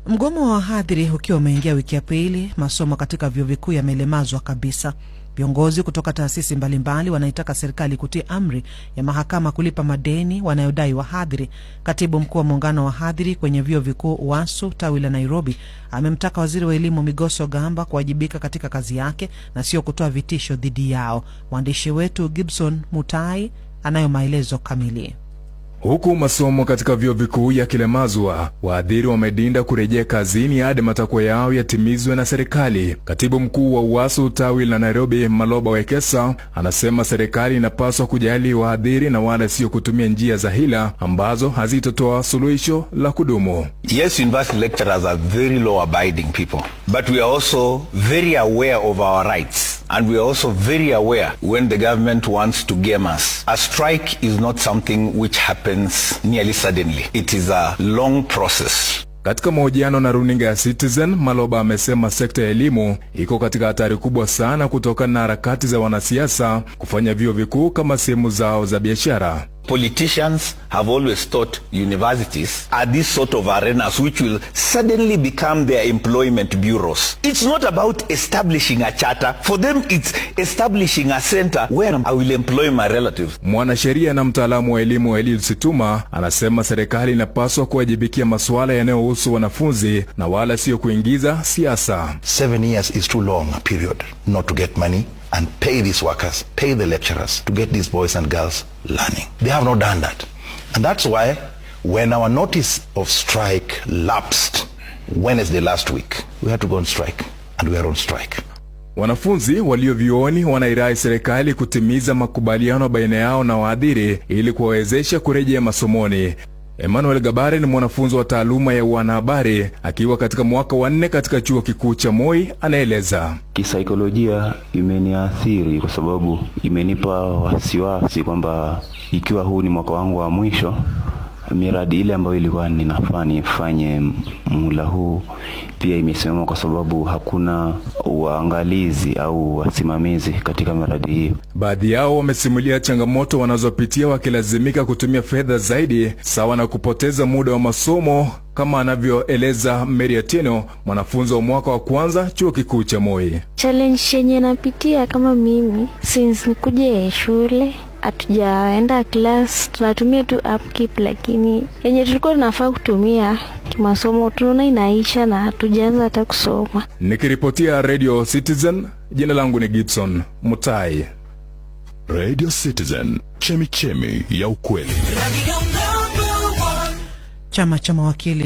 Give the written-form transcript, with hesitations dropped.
Mgomo wa wahadhiri ukiwa umeingia wiki ya pili, masomo katika vyuo vikuu yamelemazwa kabisa. Viongozi kutoka taasisi mbalimbali wanaitaka serikali kutii amri ya mahakama kulipa madeni wanayodai wahadhiri. Katibu mkuu wa muungano wa wahadhiri kwenye vyuo vikuu UASU tawi la Nairobi amemtaka waziri wa elimu Migos Ogamba kuwajibika katika kazi yake na sio kutoa vitisho dhidi yao. Mwandishi wetu Gibson Mutai anayo maelezo kamili. Huku masomo katika vyuo vikuu yakilemazwa, wahadhiri wamedinda kurejea kazini hadi matakwa yao yatimizwe na serikali. Katibu mkuu wa UASU tawi la Nairobi Maloba Wekesa anasema serikali inapaswa kujali wahadhiri na wala sio kutumia njia za hila ambazo hazitotoa suluhisho la kudumu. Yes, university lecturers are very law abiding people, but we are also very aware of our rights. And we are also very aware when the government wants to game us. A strike is not something which happens nearly suddenly. It is a long process. Katika mahojiano na runinga ya Citizen, Maloba amesema sekta ya elimu iko katika hatari kubwa sana kutokana na harakati za wanasiasa kufanya vyuo vikuu kama sehemu zao za biashara. Politicians have always thought universities are this sort of arenas which will suddenly become their employment bureaus. It's not about establishing a charter. For them, it's establishing a center where I will employ my relatives. Mwanasheria na mtaalamu wa elimu Elil Situma anasema serikali inapaswa kuwajibikia masuala yanayohusu wanafunzi na wala sio kuingiza siasa. 7 years is too long a period not to get money and pay these workers, pay the lecturers to get these boys and girls learning. They have not done that. And that's why when our notice of strike lapsed Wednesday last week, we had to go on strike, and we are on strike. Wanafunzi walio vyuoni wanairai serikali kutimiza makubaliano baina yao na wahadhiri ili kuwawezesha kurejea masomoni. Emmanuel Gabare ni mwanafunzi wa taaluma ya wanahabari akiwa katika mwaka wa 4 katika chuo kikuu cha Moi, anaeleza. Kisaikolojia imeniathiri kwa sababu imenipa wasiwasi kwamba ikiwa huu ni mwaka wangu wa mwisho, miradi ile ambayo ilikuwa ninafaa nifanye mula huu pia imesimama kwa sababu hakuna uangalizi au wasimamizi katika miradi hiyo. Baadhi yao wamesimulia changamoto wanazopitia wakilazimika kutumia fedha zaidi sawa na kupoteza muda wa masomo, kama anavyoeleza Mary Atieno, mwanafunzi wa mwaka wa kwanza chuo kikuu cha Moi. Challenge yenye napitia kama mimi since nikuje shule hatujaenda class, tunatumia tu upkeep, lakini yenye tulikuwa tunafaa kutumia kimasomo tunaona inaisha na hatujaanza hata kusoma. Nikiripotia Radio Citizen, jina langu ni Gibson Mutai. Radio Citizen, chemichemi ya ukweli. Chama cha mawakili